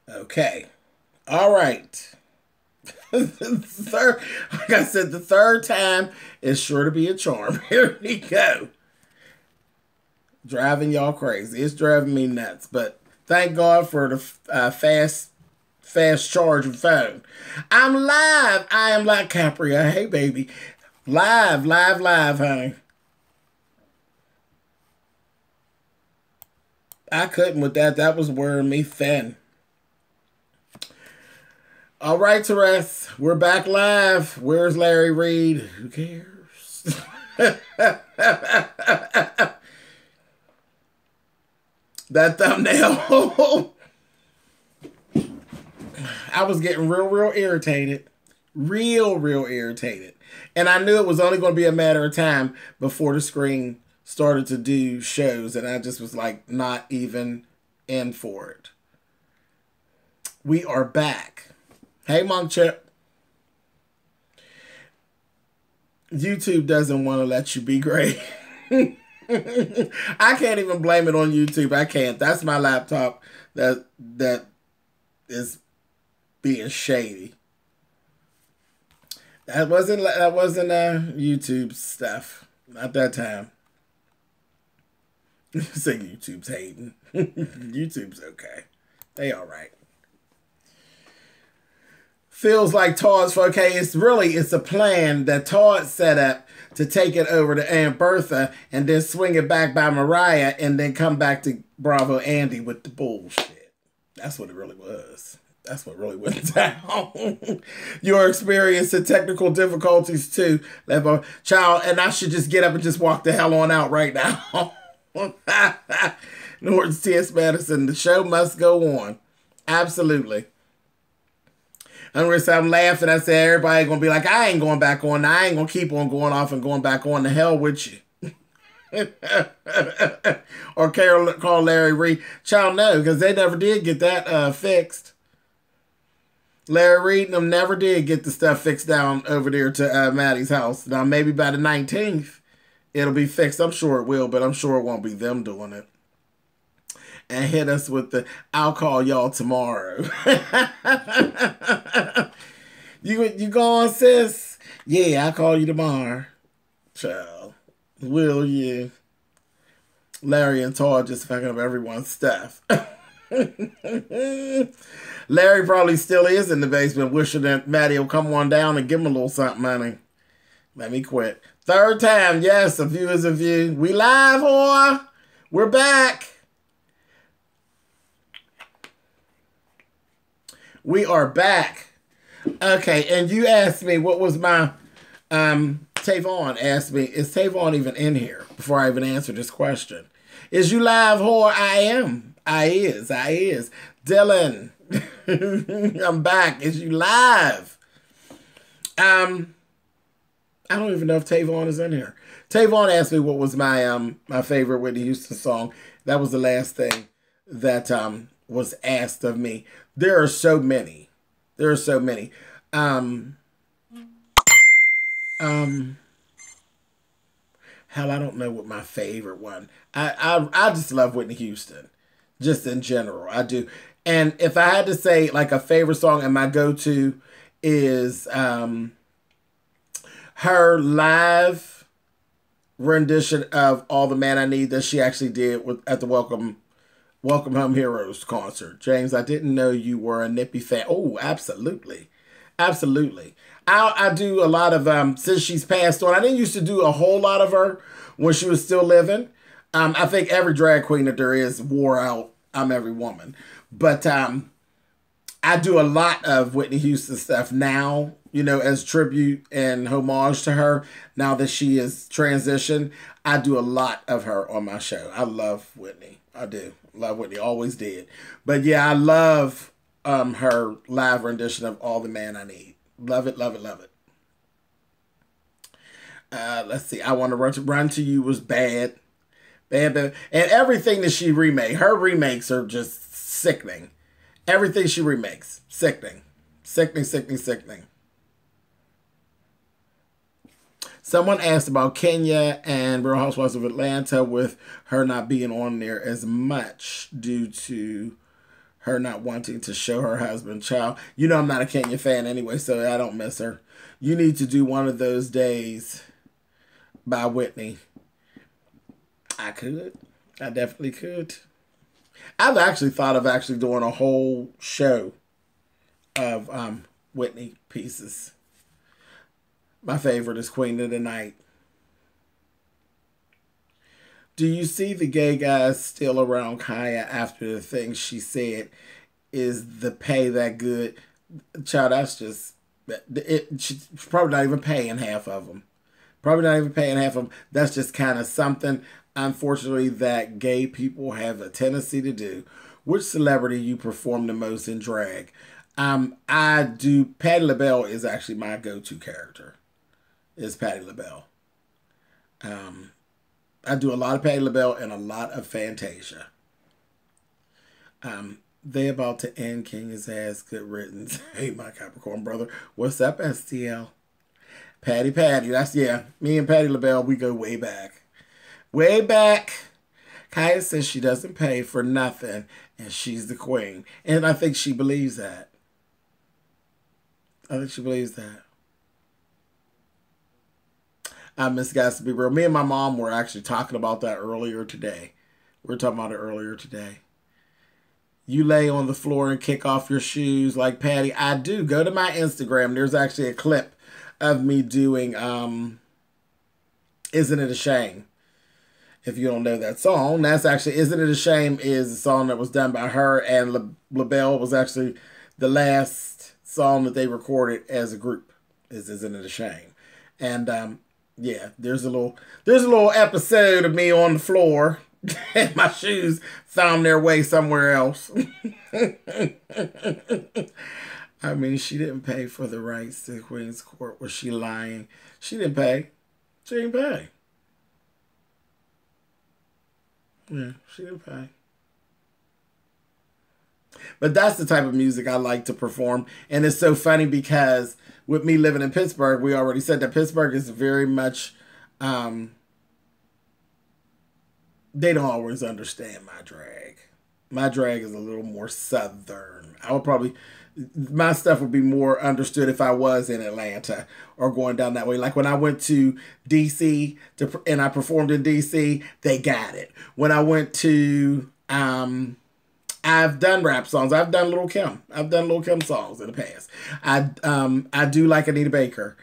Okay. All right. Third, like I said, the third time is sure to be a charm. Here we go. Driving y'all crazy. It's driving me nuts. But thank God for the fast charging phone. I'm live. I am like Capria. Hey, baby. Live, live, live, honey. I couldn't with that. That was wearing me thin. All right, Therese. We're back live. Where's Larry Reed? Who cares? That thumbnail. I was getting real irritated. Real irritated. And I knew it was only going to be a matter of time before the screen started to do shows. And I just was like, not even in for it. We are back. Hey, Monk Chip. YouTube doesn't want to let you be great. I can't even blame it on YouTube. I can't. That's my laptop that is being shady. That wasn't YouTube stuff. Not that time. Say YouTube's hating. YouTube's okay. They all right. Feels like Todd's okay. It's a plan that Todd set up to take it over to Aunt Bertha and then swing it back by Mariah and then come back to Bravo Andy with the bullshit. That's what it really was. That's what really went down. You're experiencing technical difficulties too, Levo. Child, and I should just get up and just walk the hell on out right now. Norton C.S. Madison, the show must go on. Absolutely. I'm laughing. I said, everybody going to be like, I ain't going back on. I ain't going to keep on going off and going back on. The hell with you. Or Carol call Larry Reed. Child, no, because they never did get that fixed. Larry Reed and them never did get the stuff fixed down over there to Maddie's house. Now, maybe by the 19th, it'll be fixed. I'm sure it will, but I'm sure it won't be them doing it. And hit us with the, I'll call y'all tomorrow. You going, sis? Yeah, I'll call you tomorrow. Child. Will you? Larry and Todd just fucking up everyone's stuff. Larry probably still is in the basement wishing that Maddie will come on down and give him a little something, honey. Let me quit. Third time, yes, a view is a view. We live, whore. We're back. We are back. Okay, and you asked me what was my Tavon asked me, is Tavon even in here before I even answer this question? Is you live, whore? I am. I is. Dylan. I'm back. Is you live? I don't even know if Tavon is in here. Tavon asked me what was my my favorite Whitney Houston song. That was the last thing that was asked of me. There are so many. Hell, I don't know what my favorite one. I just love Whitney Houston, just in general. I do. And if I had to say like a favorite song and my go-to is her live rendition of All the Man I Need that she actually did at the Welcome Home Heroes concert. James, I didn't know you were a Nippy fan. Oh, absolutely. Absolutely. I do a lot of, since she's passed on, I didn't used to do a whole lot of her when she was still living. I think every drag queen that there is wore out I'm Every Woman. But I do a lot of Whitney Houston stuff now, you know, as tribute and homage to her. Now that she is transitioned, I do a lot of her on my show. I love Whitney. I do. Love Whitney. Always did. But yeah, I love her live rendition of All the Man I Need. Love it, love it, love it. Let's see. I Want to Run to You was bad. Bad. And everything that she remade, her remakes are just sickening. Everything she remakes, sickening. Sickening. Someone asked about Kenya and Real Housewives of Atlanta with her not being on there as much due to Her not wanting to show her husband, child. You know I'm not a Kenya fan anyway, so I don't miss her. You need to do One of Those Days by Whitney. I could. I definitely could. I've actually thought of actually doing a whole show of Whitney pieces. My favorite is Queen of the Night. Do you see the gay guys still around Kaya after the things she said? Is the pay that good? Child, that's just... She's probably not even paying half of them. Probably not even paying half of them. That's just kind of something, unfortunately, that gay people have a tendency to do. Which celebrity you perform the most in drag? I do... Patti LaBelle is actually my go-to character. Is Patti LaBelle. I do a lot of Patti LaBelle and a lot of Fantasia. They about to end King His Ass. Good riddance. Hey, my Capricorn brother. What's up, STL? Patty. That's, yeah. Me and Patti LaBelle, we go way back. Way back. Kaya says she doesn't pay for nothing and she's the queen. And I think she believes that. I think she believes that. Miss Guys to be real. Me and my mom were actually talking about that earlier today. We were talking about it earlier today. You lay on the floor and kick off your shoes like Patty. I do. Go to my Instagram. There's actually a clip of me doing Isn't It a Shame? If you don't know that song, that's actually Isn't It a Shame is a song that was done by her, and LaBelle was actually the last song that they recorded as a group. Isn't It a Shame? And yeah, there's a little episode of me on the floor and my shoes found their way somewhere else. I mean, she didn't pay for the rights to Queen's Court. Was she lying? She didn't pay. She didn't pay. Yeah, she didn't pay. But that's the type of music I like to perform. And it's so funny because with me living in Pittsburgh, we already said that Pittsburgh is very much, they don't always understand my drag. My drag is a little more southern. I would probably, my stuff would be more understood if I was in Atlanta or going down that way. Like when I went to DC and I performed in DC, they got it. When I went to, I've done rap songs. I've done Lil' Kim. I've done Lil' Kim songs in the past. I do like Anita Baker.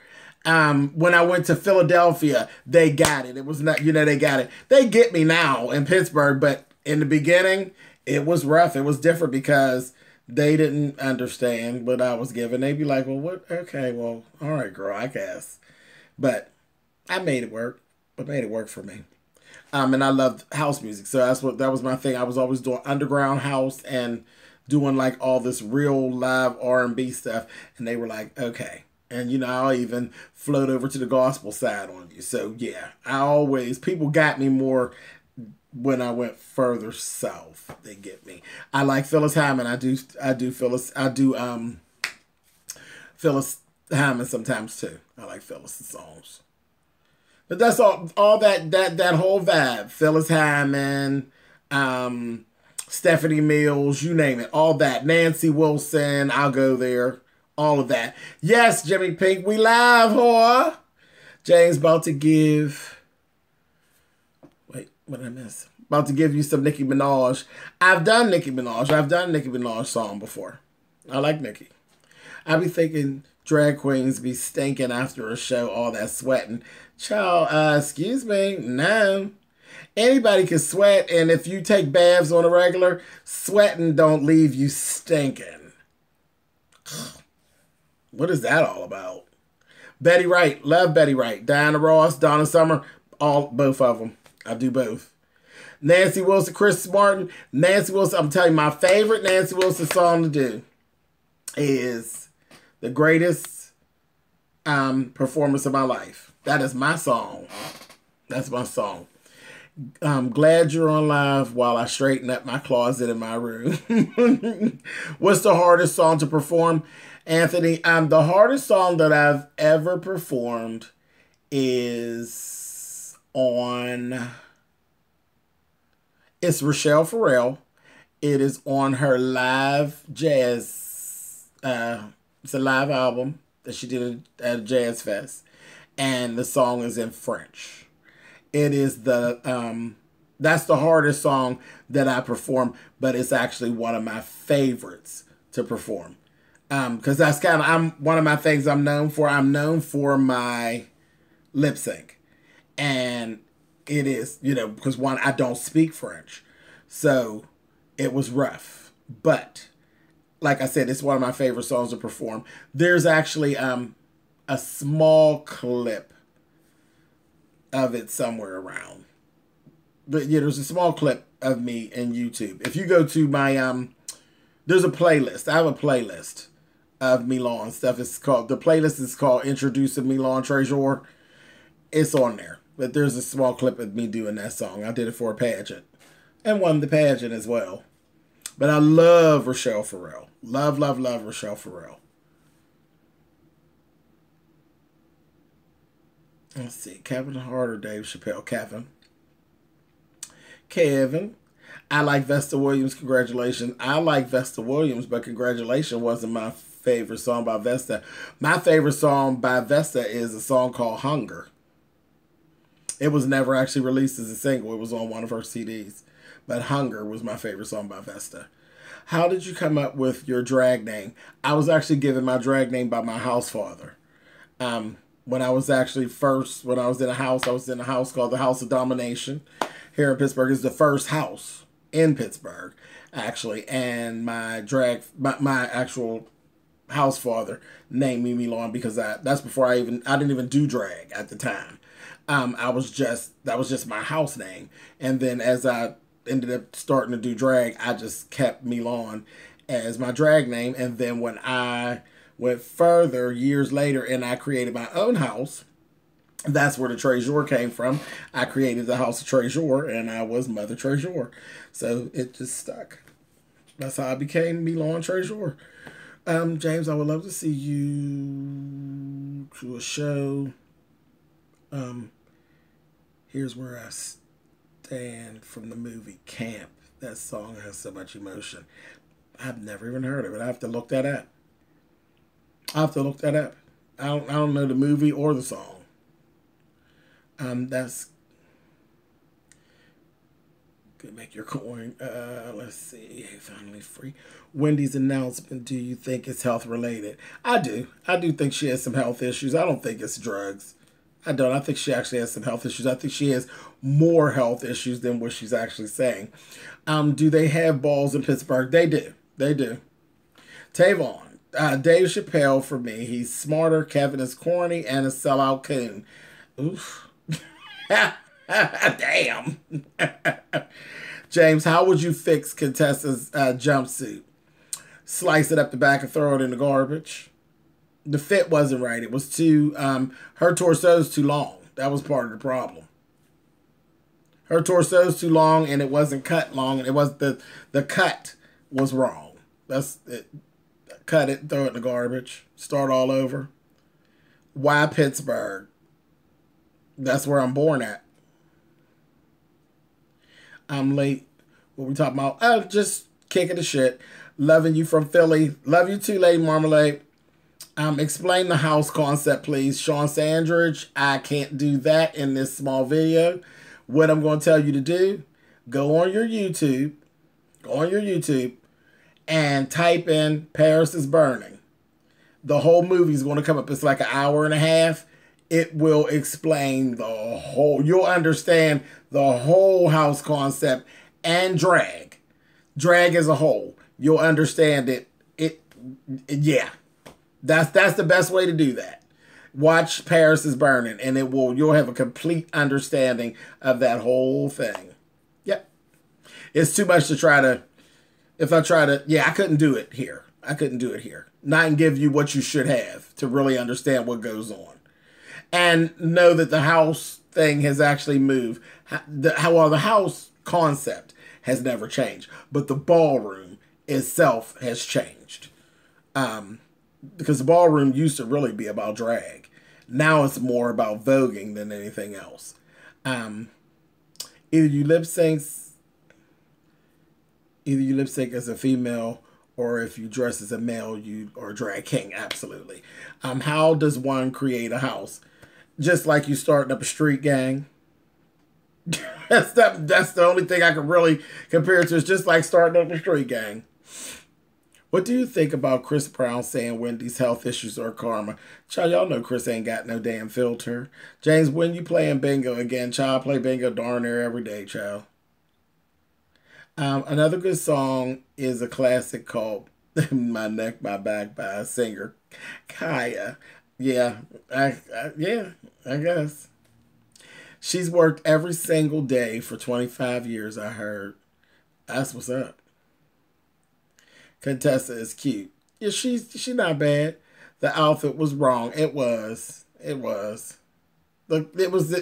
When I went to Philadelphia, they got it. It was not, they got it. They get me now in Pittsburgh, but in the beginning, it was rough. It was different because they didn't understand what I was giving. They'd be like, well, what? Okay, well, all right, girl, I guess. But I made it work. I made it work for me. And I loved house music. So that was my thing. I was always doing underground house and doing like all this real live R&B stuff. And they were like, okay. And, I'll even float over to the gospel side on you. So, yeah, people got me more when I went further south. They get me. I like Phyllis Hyman. I do Phyllis Hyman sometimes too. I like Phyllis' songs. But that's all that whole vibe. Phyllis Hyman, Stephanie Mills, you name it. All that. Nancy Wilson, I'll go there. All of that. Yes, Jimmy Pink, we live, whore. James about to give... Wait, what did I miss? About to give you some Nicki Minaj. I've done Nicki Minaj. I've done a Nicki Minaj song before. I like Nicki. I be thinking drag queens be stinking after a show, all that sweating. Child, excuse me, no. Anybody can sweat, and if you take baths on a regular, sweating don't leave you stinking. What is that all about? Betty Wright, love Betty Wright. Diana Ross, Donna Summer, both of them. I do both. Nancy Wilson, Chris Martin, Nancy Wilson. I'm telling you, my favorite Nancy Wilson song to do is the greatest performance of my life. That is my song. That's my song. I'm glad you're on live while I straighten up my closet in my room. What's the hardest song to perform, Anthony? The hardest song that I've ever performed is it's Rochelle Farrell, It is on her live jazz. It's a live album that she did at a jazz fest, and the song is in French. It is that's the hardest song that I perform, but it's actually one of my favorites to perform. Because that's kind of I'm one of my things I'm known for. I'm known for my lip sync, and it is because one I don't speak French, so it was rough. But like I said, it's one of my favorite songs to perform. There's actually a small clip of it somewhere around. But yeah, there's a small clip of me in YouTube. If you go to my there's a playlist. I have a playlist of Milan stuff. The playlist is called Introducing Milan Treasure. It's on there. But there's a small clip of me doing that song. I did it for a pageant. And won the pageant as well. But I love Rochelle Farrell. Love, love, love Rochelle Farrell. Let's see. Kevin Hart or Dave Chappelle? Kevin. I like Vesta Williams. Congratulations. I like Vesta Williams, but Congratulations wasn't my favorite song by Vesta. My favorite song by Vesta is a song called Hunger. It was never actually released as a single. It was on one of her CDs. But Hunger was my favorite song by Vesta. How did you come up with your drag name? I was actually given my drag name by my house father. When I was actually when I was in a house, I was in a house called the House of Domination here in Pittsburgh. It's the first house in Pittsburgh, actually. And my actual house father named me Milan because that's before I didn't even do drag at the time. That was just my house name. And then as I ended up starting to do drag, I just kept Milan as my drag name. And then when I went further years later and I created my own house, that's where the Treasure came from. I created the House of Treasure and I was Mother Treasure. So it just stuck. That's how I became Milan Treasure. James, I would love to see you to a show. Here's Where I Stand from the movie Camp. That song has so much emotion. I've never even heard of it. I have to look that up. I don't know the movie or the song. That's gonna make your coin. Let's see. Finally free. Wendy's announcement. Do you think it's health related? I do. I do think she has some health issues. I don't think it's drugs. I don't. I think she actually has some health issues. I think she has more health issues than what she's actually saying. Do they have balls in Pittsburgh? They do. They do. Tavon. Dave Chappelle for me. He's smarter. Kevin is corny and a sellout coon. Oof. Damn. James, how would you fix Contessa's jumpsuit? Slice it up the back and throw it in the garbage. The fit wasn't right. It was too, her torso's too long. That was part of the problem. Her torso's too long and it wasn't cut long. It was the cut was wrong. That's it. Cut it, throw it in the garbage. Start all over. Why Pittsburgh? That's where I'm born at. I'm late. What we talking about? Oh, just kicking the shit. Loving you from Philly. Love you too, Lady Marmalade. Explain the house concept, please. Sean Sandridge, I can't do that in this small video. What I'm going to tell you to do, go on your YouTube, and type in Paris is Burning. The whole movie is going to come up. It's like an hour and a half. It will explain the whole, you'll understand the whole house concept and drag. Drag as a whole. You'll understand it. Yeah. That's the best way to do that. Watch Paris is Burning and you'll have a complete understanding of that whole thing. Yep. It's too much to I couldn't do it here. Not and give you what you should have to really understand what goes on. And know that the house thing has actually moved. The house concept has never changed. But the ballroom itself has changed. Because the ballroom used to really be about drag. Now it's more about voguing than anything else. Either you lip syncs Either you lip sync as a female, or if you dress as a male, you are a drag king. Absolutely. How does one create a house? Just like you starting up a street gang. That's the only thing I can really compare it to. It's just like starting up a street gang. What do you think about Chris Brown saying Wendy's health issues are karma? Child, y'all know Chris ain't got no damn filter. James, when you playing bingo again? Child, play bingo darn near every day, child. Another good song is a classic called "My Neck, My Back" by a singer, Kaya. Yeah, yeah, I guess she's worked every single day for 25 years. I heard. That's what's up. Contessa is cute. Yeah, she's not bad. The outfit was wrong. It was. It was. Look, it was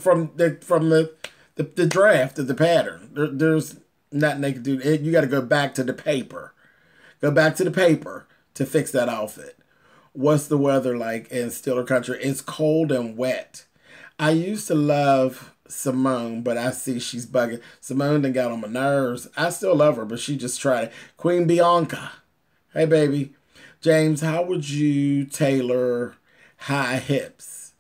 from the draft of the pattern. There's nothing they can do. You got to go back to the paper. Go back to the paper to fix that outfit. What's the weather like in Stiller Country? It's cold and wet. I used to love Simone, but I see she's bugging. Simone done got on my nerves. I still love her, but she just tried it. Queen Bianca. Hey, baby. James, how would you tailor high hips?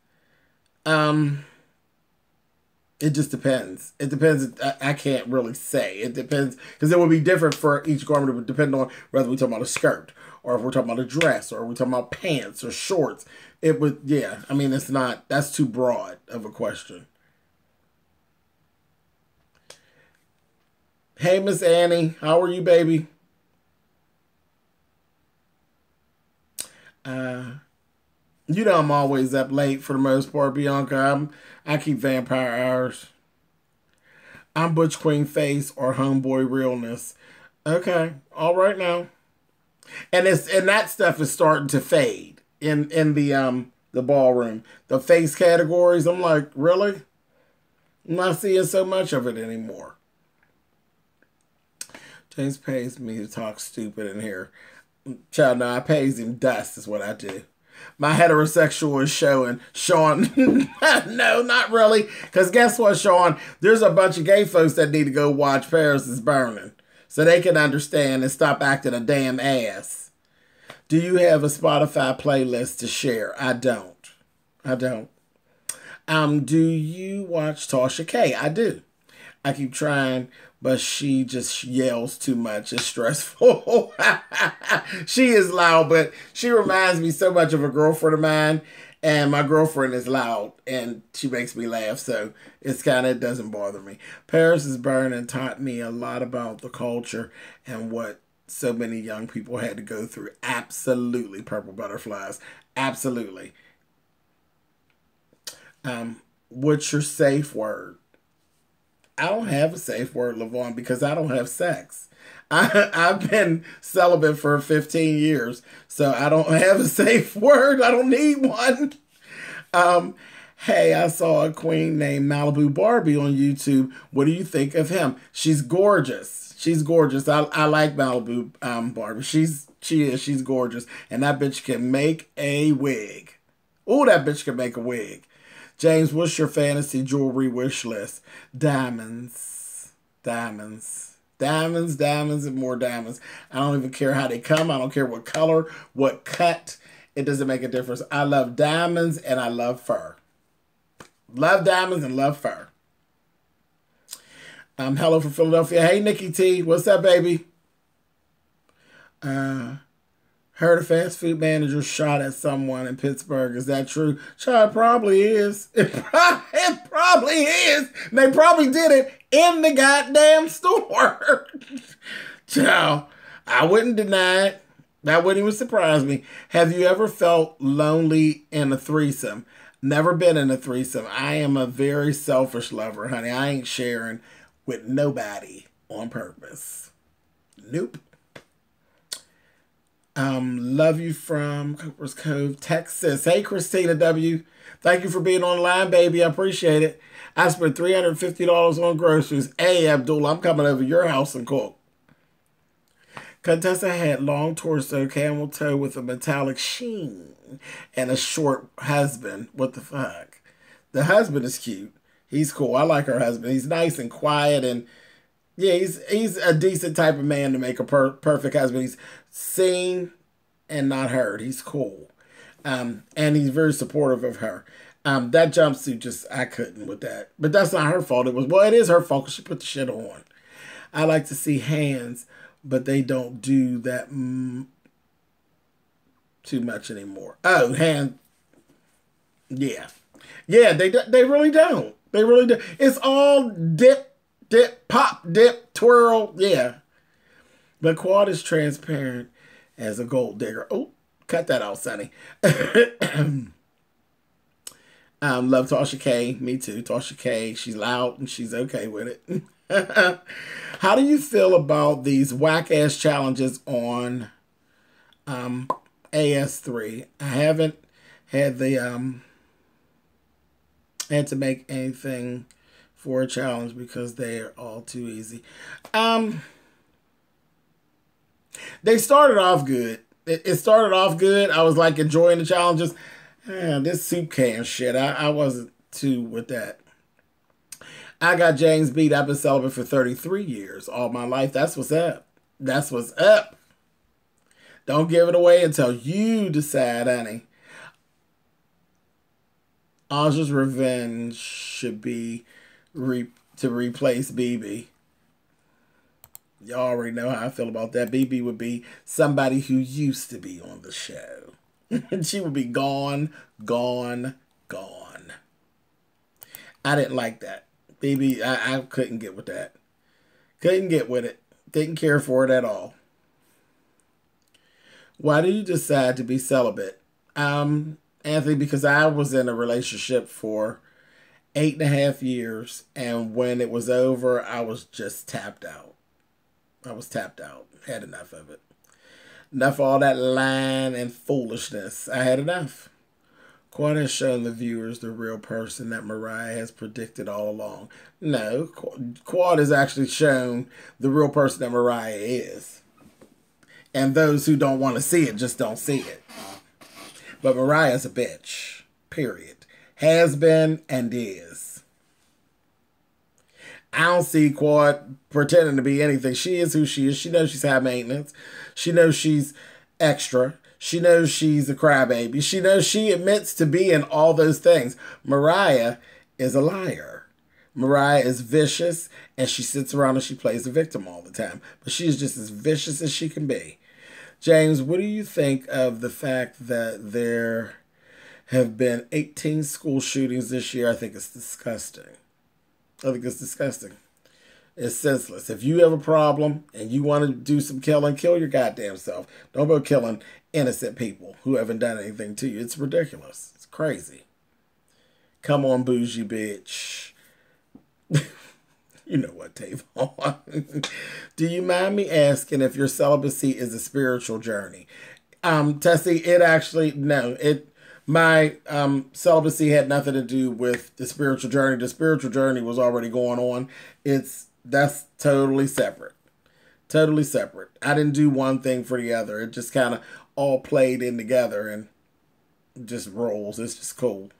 It just depends. It depends. I can't really say. It depends because it will be different for each garment. It would depend on whether we're talking about a skirt or if we're talking about a dress or we're talking about pants or shorts. It would, yeah. I mean, it's not, that's too broad of a question. Hey, Miss Annie, how are you, baby? Uh, you know I'm always up late for the most part, Bianca. I keep vampire hours. I'm Butch Queen Face or Homeboy Realness. Okay, all right now. And that stuff is starting to fade in the ballroom. The face categories, I'm like, really? I'm not seeing so much of it anymore. James pays me to talk stupid in here. Child, no, I pays him dust is what I do. My heterosexual is showing. Sean, no, not really. Because guess what, Sean? There's a bunch of gay folks that need to go watch Paris is Burning so they can understand and stop acting a damn ass. Do you have a Spotify playlist to share? I don't. I don't. Do you watch Tasha K? I do. I keep trying, but she just yells too much. It's stressful. She is loud, but she reminds me so much of a girlfriend of mine. And my girlfriend is loud, and she makes me laugh, so it doesn't bother me. Paris is Burning taught me a lot about the culture and what so many young people had to go through. Absolutely, Purple Butterflies. Absolutely. What's your safe word? I don't have a safe word, Lavon, because I don't have sex. I've been celibate for 15 years, so I don't have a safe word. I don't need one. Um, hey, I saw a queen named Malibu Barbie on YouTube. What do you think of him? She's gorgeous. She's gorgeous. I like Malibu Barbie. She's gorgeous. And that bitch can make a wig. Oh, that bitch can make a wig. James, what's your fantasy jewelry wish list? Diamonds. Diamonds. Diamonds, diamonds, and more diamonds. I don't even care how they come. I don't care what color, what cut. It doesn't make a difference. I love diamonds and I love fur. Love diamonds and love fur. Hello from Philadelphia. Hey, Nikki T. What's up, baby? Heard a fast food manager shot at someone in Pittsburgh. Is that true? Child, probably is. It probably is. They probably did it in the goddamn store. Child, I wouldn't deny it. That wouldn't even surprise me. Have you ever felt lonely in a threesome? Never been in a threesome. I am a very selfish lover, honey. I ain't sharing with nobody on purpose. Nope. Love you from Cooper's Cove, Texas. Hey, Christina W. Thank you for being online, baby. I appreciate it. I spent $350 on groceries. Hey, Abdullah, I'm coming over to your house and cook. Contessa had long torso, camel toe with a metallic sheen, and a short husband. What the fuck? The husband is cute. He's cool. I like her husband. He's nice and quiet, and Yeah, he's a decent type of man to make a perfect husband. He's seen and not heard. He's cool. And he's very supportive of her. That jumpsuit just, I couldn't with that. But that's not her fault. It is her fault because she put the shit on. I like to see hands, but they don't do that too much anymore. Oh, yeah. Yeah, they really don't. They really do. It's all dip, dip, pop, dip, twirl. Yeah. But Quad is transparent as a gold digger. Oh, cut that out, Sonny. Love Tasha K. Me too. Tasha K. She's loud and she's okay with it. How do you feel about these whack ass challenges on AS3? I haven't had had to make anything for a challenge because they are all too easy. They started off good. It started off good. I was like enjoying the challenges. This soup can shit. I wasn't too with that. I got James beat. I've been celibate for 33 years. All my life. That's what's up. That's what's up. Don't give it away until you decide, honey. Aja's revenge should be to replace BB. Y'all already know how I feel about that. BB would be somebody who used to be on the show. She would be gone, gone, gone. I didn't like that. BB, I couldn't get with that. Couldn't get with it. Didn't care for it at all. Why did you decide to be celibate? Anthony, because I was in a relationship for 8.5 years, and when it was over, I was just tapped out. I was tapped out. Had enough of it. Enough of all that lying and foolishness. I had enough. Quad has shown the viewers the real person that Mariah has predicted all along. No, Quad has actually shown the real person that Mariah is. And those who don't want to see it just don't see it. But Mariah's a bitch. Period. Has been and is. I don't see Quad pretending to be anything. She is who she is. She knows she's high maintenance. She knows she's extra. She knows she's a crybaby. She knows she admits to being all those things. Mariah is a liar. Mariah is vicious, and she sits around and she plays the victim all the time. But she's just as vicious as she can be. James, what do you think of the fact that there have been 18 school shootings this year? I think it's disgusting. I think it's disgusting. It's senseless. If you have a problem and you want to do some killing, kill your goddamn self. Don't go killing innocent people who haven't done anything to you. It's ridiculous. It's crazy. Come on, bougie bitch. You know what, Tavon. Do you mind me asking if your celibacy is a spiritual journey? Tessie, it actually, no. My celibacy had nothing to do with the spiritual journey. The spiritual journey was already going on. That's totally separate. Totally separate. I didn't do one thing for the other. It just kind of all played in together and just rolls. It's just cool.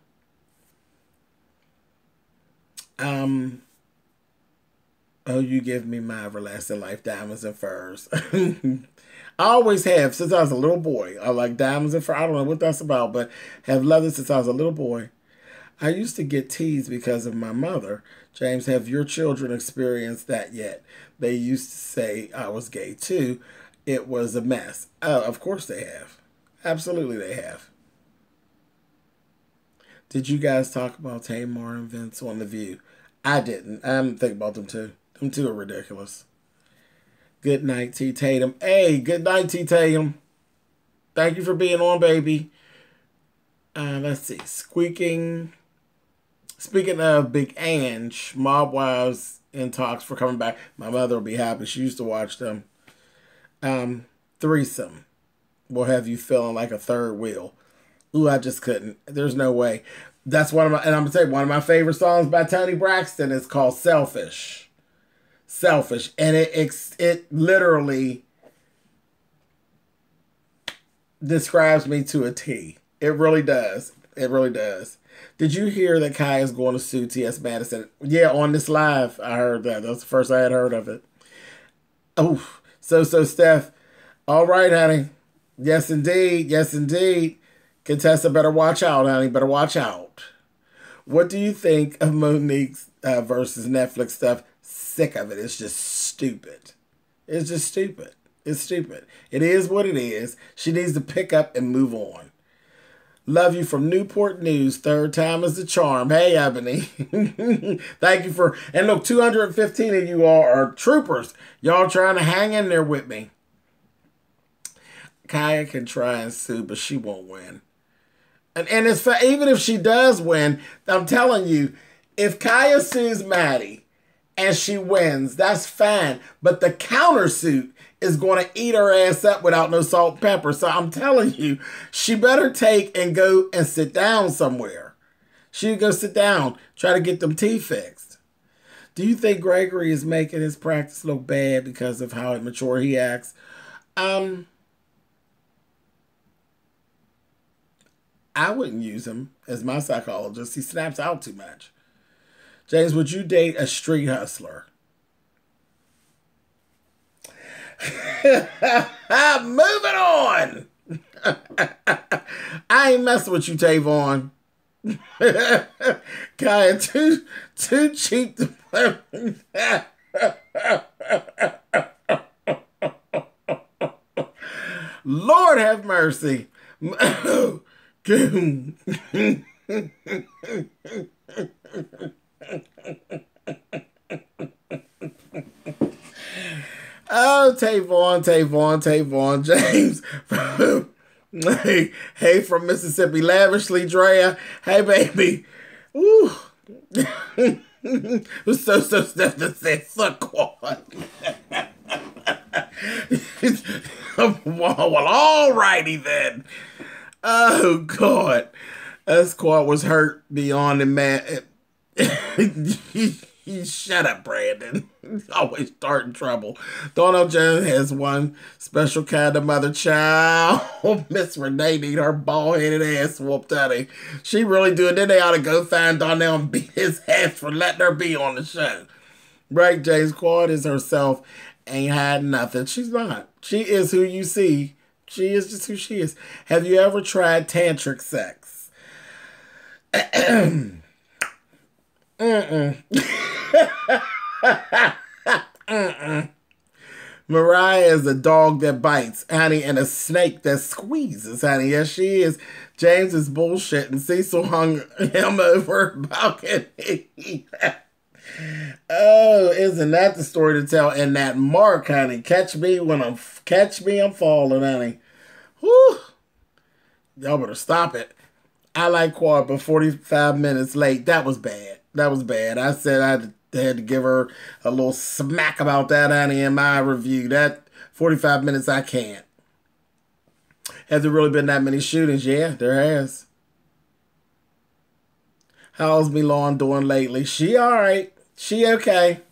Oh, you give me my everlasting life, diamonds and furs. I always have since I was a little boy. I like diamonds and furs. I don't know what that's about, but have loved it since I was a little boy. I used to get teased because of my mother. James, have your children experienced that yet? They used to say I was gay too. It was a mess. Oh, of course they have. Absolutely they have. Did you guys talk about Tamar and Vince on The View? I didn't. I'm thinking about them too. Them two are ridiculous. Good night, T. Tatum. Hey, good night, T. Tatum. Thank you for being on, baby. Let's see. Speaking of Big Ange, Mob Wives in talks for coming back. My mother will be happy. She used to watch them. Threesome will have you feeling like a third wheel. Ooh, I just couldn't. There's no way. That's one of my, and I'm going to say one of my favorite songs by Toni Braxton is called Selfish. Selfish. And it literally describes me to a T. It really does. It really does. Did you hear that Kai is going to sue T.S. Madison? Yeah, on this live, I heard that. That's the first I had heard of it. Oh, so Steph. All right, honey. Yes, indeed. Yes, indeed. Contessa, better watch out, honey. Better watch out. What do you think of Monique's versus Netflix stuff? Sick of it. It's just stupid. It's just stupid. It's stupid. It is what it is. She needs to pick up and move on. Love you from Newport News. Third time is the charm. Hey, Ebony. Thank you for... And look, 215 of you all are troopers. Y'all trying to hang in there with me. Kaya can try and sue, but she won't win. And it's even if she does win, I'm telling you, if Kaya sues Maddie and she wins, that's fine. But the countersuit is going to eat her ass up without no salt and pepper. So I'm telling you, she better take and go and sit down somewhere. She go sit down, try to get them teeth fixed. Do you think Gregory is making his practice look bad because of how immature he acts? I wouldn't use him as my psychologist. He snaps out too much. James, would you date a street hustler? Moving on. I ain't messing with you, Tavon. Kaya, too cheap to play. Lord have mercy. Oh, Tavon, James. Hey, from Mississippi, lavishly Drea. Hey, baby. Ooh. so stuff that said suck on. Well, alrighty then. Oh, God. That squad was hurt beyond the man. Shut up, Brandon. Always starting trouble. Donald Jones has one special kind of mother child. Miss Renee need her bald-headed ass whooped out of. She really do it. Then they ought to go find Donnell and beat his ass for letting her be on the show. Right, James Quad is herself. Ain't had nothing. She's not. She is who you see. She is just who she is. Have you ever tried tantric sex? Mariah is a dog that bites, honey, and a snake that squeezes, honey. Yes, she is. James is bullshit, and Cecil hung him over a balcony. Oh, isn't that the story to tell? And that mark, honey. Catch me, I'm falling, honey. Whew. Y'all better stop it. I like Quad, but 45 minutes late. That was bad. That was bad. I said I had to give her a little smack about that, honey, in my review. That 45 minutes, I can't. Has there really been that many shootings? Yeah, there has. How's Milan doing lately? She all right. She okay.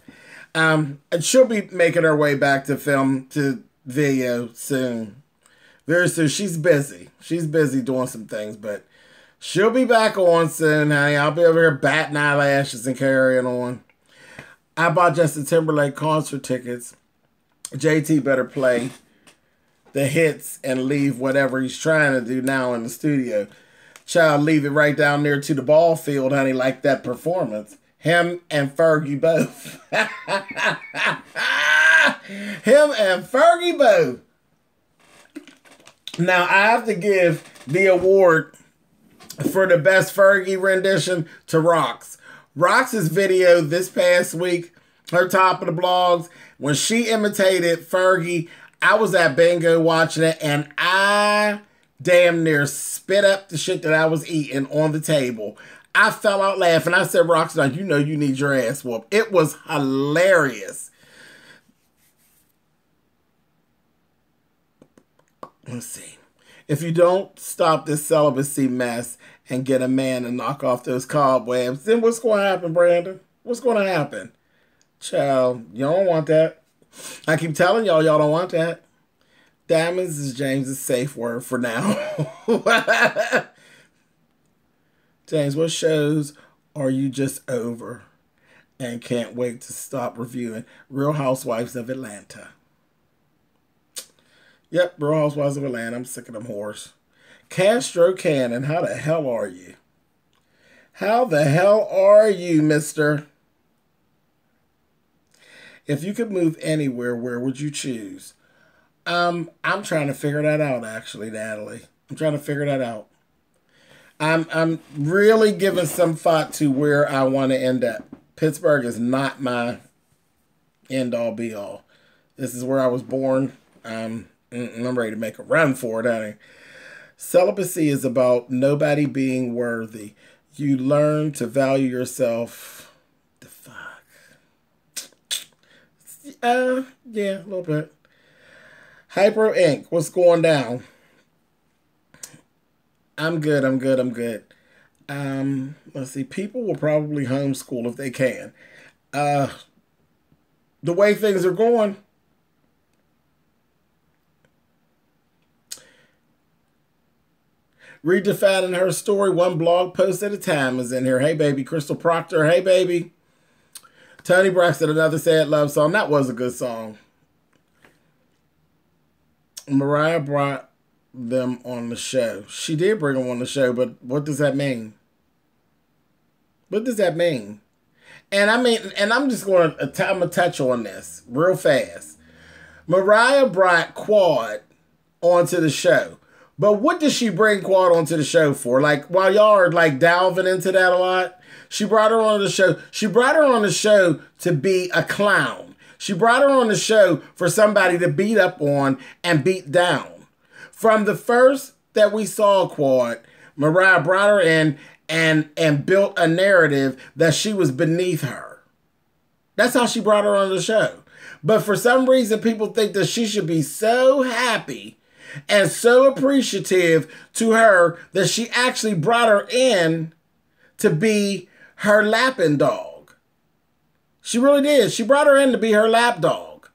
And she'll be making her way back to video soon. Very soon. She's busy. She's busy doing some things, but she'll be back on soon, honey. I'll be over here batting eyelashes and carrying on. I bought Justin Timberlake concert tickets. JT better play the hits and leave whatever he's trying to do now in the studio. Child, leave it right down there to the ball field, honey, like that performance. Him and Fergie both. Him and Fergie both. Now, I have to give the award for the best Fergie rendition to Rox. Rox's video this past week, her top of the blogs, when she imitated Fergie, I was at bingo watching it, and I damn near spit up the shit that I was eating on the table. I fell out laughing. I said, Rox, now you know you need your ass whooped. It was hilarious. Let's see. If you don't stop this celibacy mess and get a man to knock off those cobwebs, then what's going to happen, Brandon? What's going to happen? Child, you don't want that. I keep telling y'all don't want that. Diamonds is James's safe word for now. James, what shows are you just over and can't wait to stop reviewing? Real Housewives of Atlanta. Yep, Real Housewives of Atlanta. I'm sick of them whores. Castro Cannon, how the hell are you? How the hell are you, mister? If you could move anywhere, where would you choose? I'm trying to figure that out, actually, Natalie. I'm trying to figure that out. I'm really giving some thought to where I want to end up. Pittsburgh is not my end all be all. This is where I was born. I'm ready to make a run for it, honey. Celibacy is about nobody being worthy. You learn to value yourself. The fuck? Yeah, a little bit. Hyper Inc. What's going down? I'm good. Let's see. People will probably homeschool if they can. The way things are going, redefining her story one blog post at a time is in here. Hey, baby. Crystal Proctor. Hey, baby. Tony Braxton, another sad love song. That was a good song. Mariah brought them on the show. She did bring them on the show, but what does that mean? What does that mean? And I'm just going to touch on this real fast. Mariah brought Quad onto the show. But what did she bring Quad onto the show for? Like, while y'all are like delving into that a lot, she brought her on the show. She brought her on the show to be a clown. She brought her on the show for somebody to beat up on and beat down. From the first that we saw Quad, Mariah brought her in and built a narrative that she was beneath her. That's how she brought her on the show. But for some reason, people think that she should be so happy and so appreciative to her that she actually brought her in to be her lapping dog. She really did. She brought her in to be her lap dog.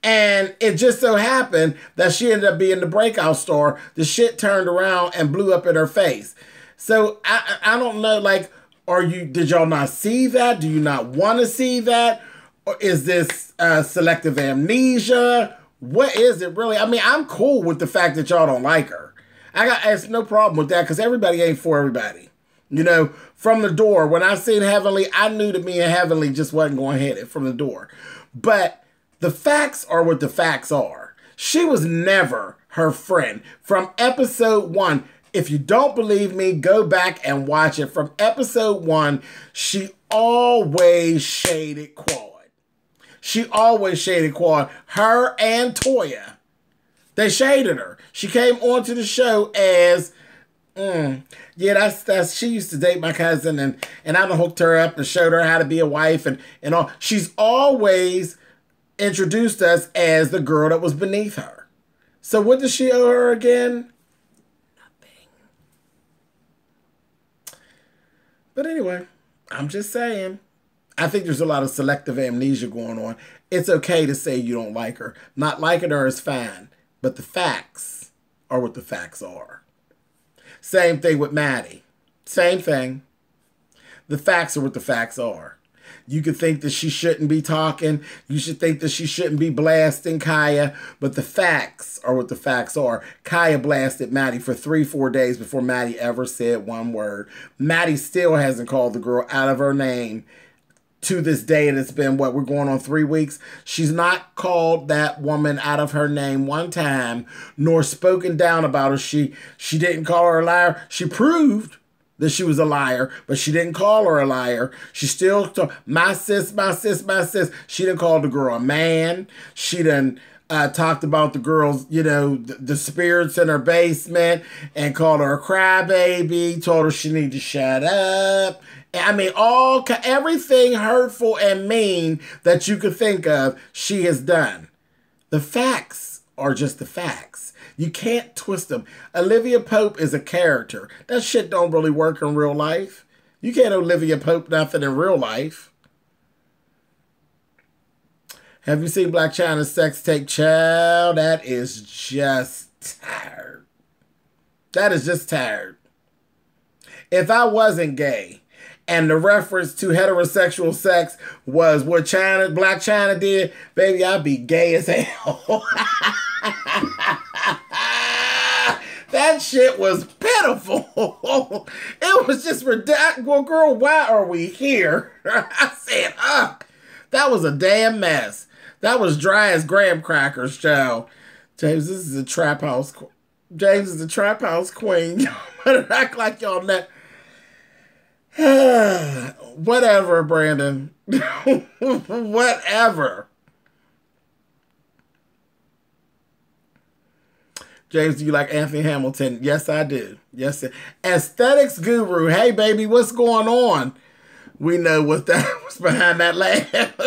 And it just so happened that she ended up being the breakout star. The shit turned around and blew up in her face. So I don't know, like, did y'all not see that? Do you not want to see that? Or is this selective amnesia? What is it really? I mean, I'm cool with the fact that y'all don't like her. It's no problem with that because everybody ain't for everybody. You know, from the door, when I seen Heavenly, I knew that me and Heavenly just wasn't going to hit it from the door. But the facts are what the facts are. She was never her friend. From episode 1, if you don't believe me, go back and watch it. From episode 1, she always shaded Quad. She always shaded Quad. Her and Toya. They shaded her. She came onto the show as, yeah, that's she used to date my cousin, and I done hooked her up and showed her how to be a wife and all. She's always introduced us as the girl that was beneath her. So what does she owe her again? Nothing. But anyway, I'm just saying. I think there's a lot of selective amnesia going on. It's okay to say you don't like her. Not liking her is fine. But the facts are what the facts are. Same thing with Maddie. Same thing. The facts are what the facts are. You could think that she shouldn't be talking. You should think that she shouldn't be blasting Kaya. But the facts are what the facts are. Kaya blasted Maddie for 3-4 days before Maddie ever said one word. Maddie still hasn't called the girl out of her name to this day, and it's been, we're going on 3 weeks. She's not called that woman out of her name one time, nor spoken down about her. She didn't call her a liar. She proved that she was a liar, but she didn't call her a liar. She still told, my sis. She didn't call the girl a man. She didn't talked about the girls, you know, the spirits in her basement, and called her a crybaby, told her she needed to shut up. I mean, everything hurtful and mean that you could think of, she has done. The facts are just the facts. You can't twist them. Olivia Pope is a character. That shit don't really work in real life. You can't Olivia Pope nothing in real life. Have you seen Black China's sex tape? Child, that is just tired. That is just tired. If I wasn't gay and the reference to heterosexual sex was what Black China did, baby, I'd be gay as hell. That shit was pitiful. It was just ridiculous. Well, girl, why are we here? I said, that was a damn mess. That was dry as graham crackers, child. James, this is a trap house. James is a trap house queen. Y'all better act like y'all not. Whatever, Brandon. Whatever. James, do you like Anthony Hamilton? Yes, I do. Yes, aesthetics guru. Hey, baby, what's going on? We know what that was behind that laugh.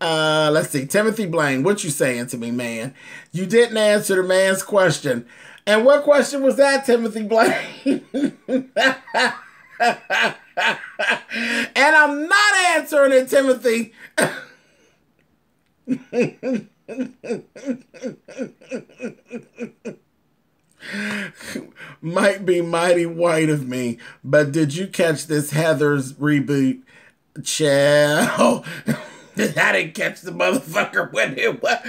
Let's see. Timothy Blaine, what you saying to me, man? You didn't answer the man's question. And what question was that, Timothy Blaine? And I'm not answering it, Timothy. Might be mighty white of me, but did you catch this Heather's reboot? Child. I didn't catch the motherfucker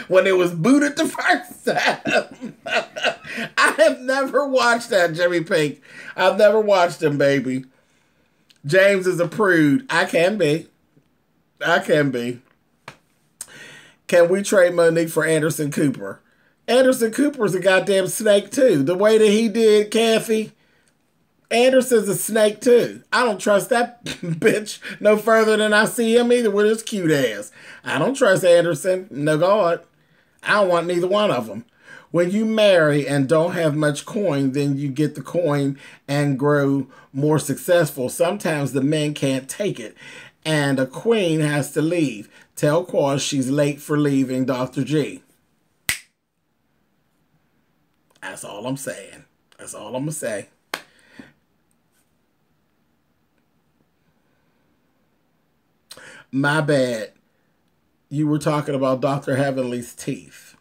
when it was booted the first time. I have never watched that, Jimmy Pink. I've never watched him, baby. James is a prude. I can be. I can be. Can we trade Monique for Anderson Cooper? Anderson Cooper's a goddamn snake, too. The way that he did Kathy, Anderson's a snake, too. I don't trust that bitch no further than I see him either with his cute ass. I don't trust Anderson. No God. I don't want neither one of them. When you marry and don't have much coin, then you get the coin and grow more successful. Sometimes the men can't take it, and a queen has to leave. Tell Quaz she's late for leaving Dr. G. That's all I'm saying. That's all I'm going to say. My bad. You were talking about Dr. Heavenly's teeth.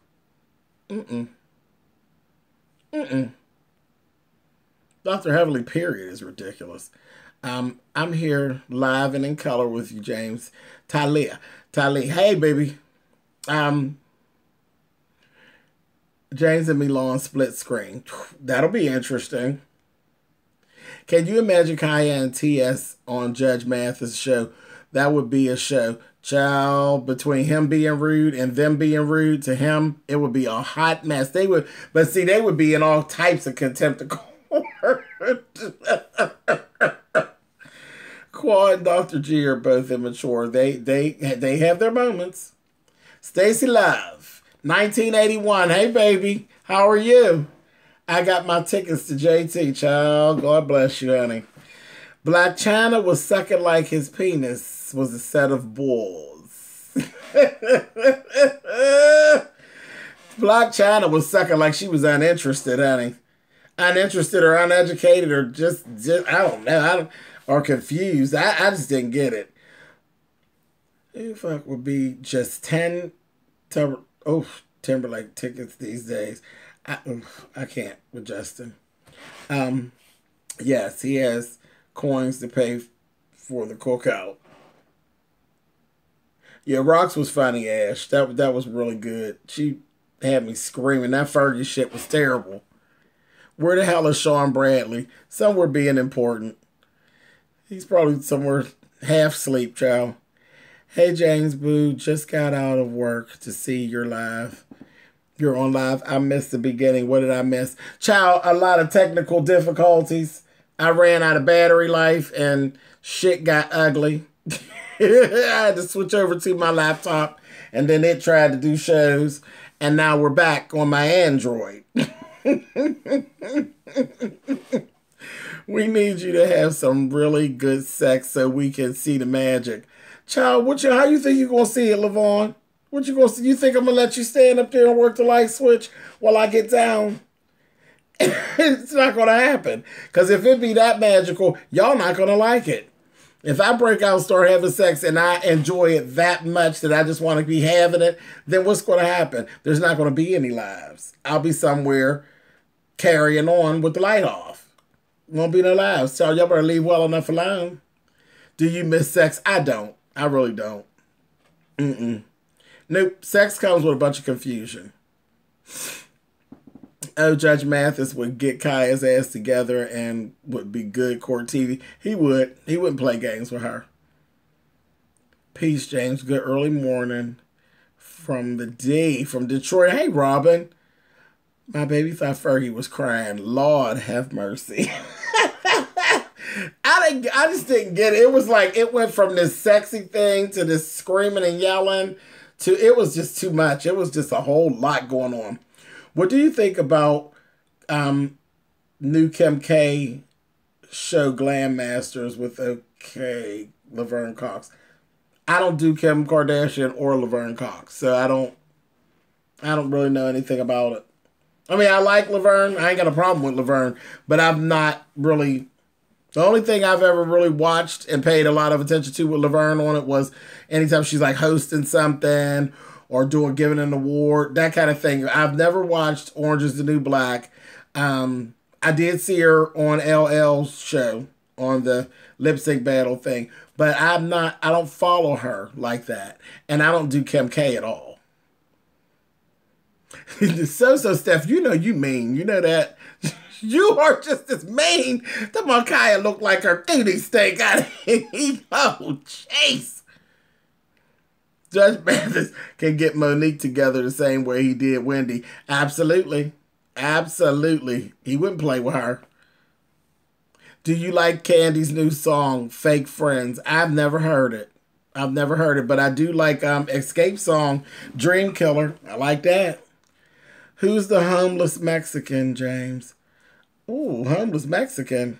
Dr. Heavenly, period, is ridiculous. I'm here live and in color with you, James. Talia, hey, baby. James and Milan split screen. That'll be interesting. Can you imagine Kaya and TS on Judge Mathis' show? That would be a show. Child, between him being rude and them being rude to him, it would be a hot mess. They would be in all types of contempt of court. Quad and Dr. G are both immature. They have their moments. Stacy Love, 1981. Hey, baby. How are you? I got my tickets to JT, child. God bless you, honey. Black China was sucking like his penis was a set of balls. Black China was sucking like she was uninterested, honey. Uninterested or uneducated or just I don't know. Or confused. I just didn't get it. Who the fuck would be just 10 Timberlake tickets these days? I can't with Justin. Yes, he has coins to pay for the cookout. Yeah, Rox was funny, Ash. That was really good. She had me screaming. That Fergie shit was terrible. Where the hell is Sean Bradley? Somewhere being important. He's probably somewhere half sleep, child. Hey, James Boo, just got out of work to see you're live. You're on live. I missed the beginning. What did I miss? Child, a lot of technical difficulties. I ran out of battery life and shit got ugly. I had to switch over to my laptop and then it tried to do shows. And now we're back on my Android. We need you to have some really good sex so we can see the magic. Child, how you think you're going to see it, Lavon? What you going to see? You think I'm going to let you stand up there and work the light switch while I get down? It's not going to happen. Because if it be that magical, y'all not going to like it. If I break out and start having sex and I enjoy it that much that I just want to be having it, then what's going to happen? There's not going to be any lives. I'll be somewhere carrying on with the light off. Won't be no lives. So y'all better leave well enough alone. Do you miss sex? I don't. I really don't. Mm-mm. Nope. Sex comes with a bunch of confusion. Oh, Judge Mathis would get Kaya's ass together and would be good court TV. He would. He wouldn't play games with her. Peace, James. Good early morning from the D from Detroit. Hey, Robin. My baby thought Fergie was crying. Lord have mercy. I just didn't get it. It was like it went from this sexy thing to this screaming and yelling to it was just too much. It was just a whole lot going on. What do you think about new Kim K show Glam Masters with Laverne Cox? I don't do Kim Kardashian or Laverne Cox, so I don't really know anything about it. I mean, I like Laverne. I ain't got a problem with Laverne, but I've not really. The only thing I've ever really watched and paid a lot of attention to with Laverne on it was anytime she's like hosting something or giving an award, that kind of thing. I've never watched Orange is the New Black. I did see her on LL's show on the lip sync battle thing, but I don't follow her like that. And I don't do Kim K at all. So Steph, you know you mean. You know that. You are just as mean. The Makaya look like her duty steak. Oh, jeez. Judge Mathis can get Monique together the same way he did Wendy. Absolutely. Absolutely. He wouldn't play with her. Do you like Candy's new song, Fake Friends? I've never heard it. But I do like Escape song, Dream Killer. I like that. Who's the homeless Mexican, James? Ooh, homeless Mexican.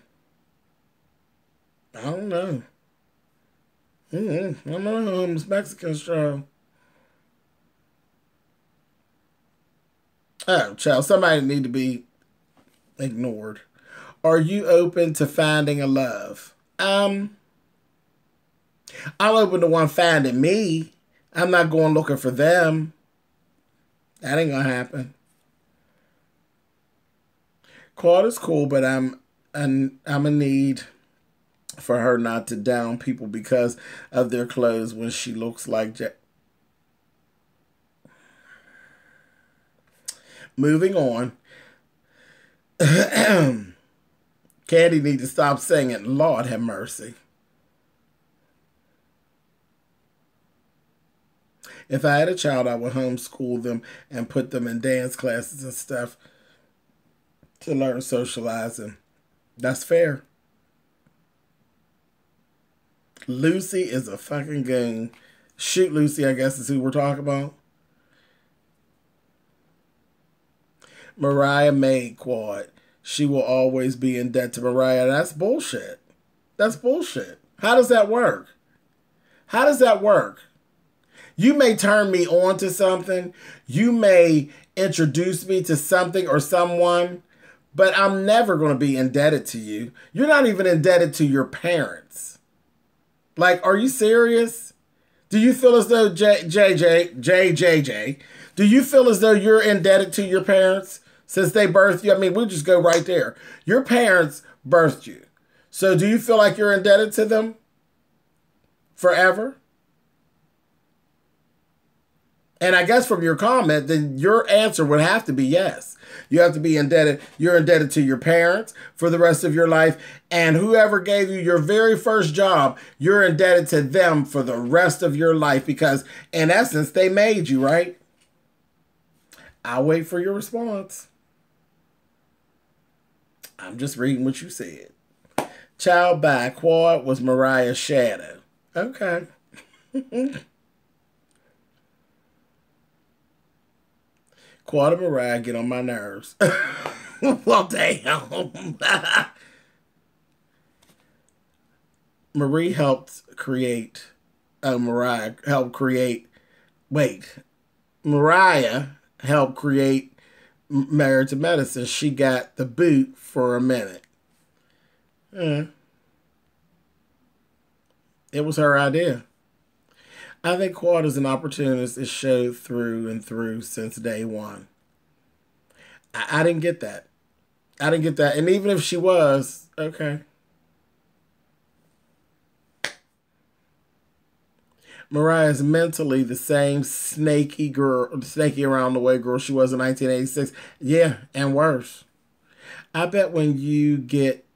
I don't know. I'm not a homeless Mexican show. Oh, child, somebody need to be ignored. Are you open to finding a love? I'm open to one finding me. I'm not going looking for them. That ain't gonna happen. Claude is cool, but I'm a need for her not to down people because of their clothes when she looks like Moving on. Candy need to stop singing. Lord have mercy. If I had a child, I would homeschool them and put them in dance classes and stuff to learn socializing. That's fair. Lucy is a fucking goon. Shoot Lucy, I guess is who we're talking about. Mariah made Quad. She will always be in debt to Mariah. That's bullshit. That's bullshit. How does that work? How does that work? You may turn me on to something. You may introduce me to something or someone, but I'm never going to be indebted to you. You're not even indebted to your parents. Like, are you serious? Do you feel as though JJ, do you feel as though you're indebted to your parents since they birthed you? I mean, we'll just go right there. Your parents birthed you. So do you feel like you're indebted to them forever? And I guess from your comment, then your answer would have to be yes. You have to be indebted. You're indebted to your parents for the rest of your life. And whoever gave you your very first job, you're indebted to them for the rest of your life because, in essence, they made you, right? I'll wait for your response. I'm just reading what you said. Child by Quad was Mariah's shadow. Okay. Quad and Mariah get on my nerves. Well, damn. Marie helped create. Mariah helped create. Wait. Mariah helped create Married to Medicine. She got the boot for a minute. It was her idea. I think Quad is an opportunist is showed through and through since day one. I didn't get that. I didn't get that. And even if she was, okay. Mariah is mentally the same snaky girl, snaky around the way girl she was in 1986. Yeah, and worse. I bet when you get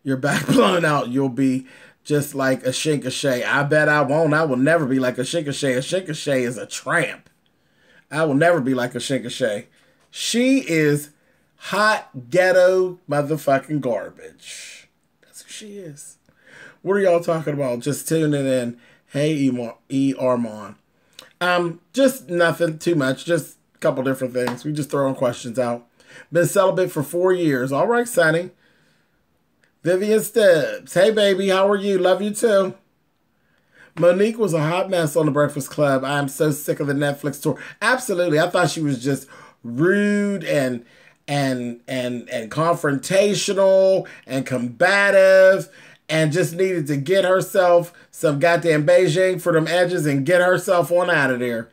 your back blown out, you'll be just like a Shinkashay. I bet I won't. I will never be like a Shinkashay. A Shinkashay is a tramp. I will never be like a Shinkashay. She is hot ghetto motherfucking garbage. That's who she is. What are y'all talking about? Just tuning in. Hey, E. Armand. Just nothing too much. Just a couple different things. We just throwing questions out. Been celibate for 4 years. All right, Sonny. Vivian Stubbs. Hey, baby. How are you? Love you, too. Monique was a hot mess on The Breakfast Club. I am so sick of the Netflix tour. Absolutely. I thought she was just rude and confrontational and combative and just needed to get herself some goddamn Beijing for them edges and get herself on out of there.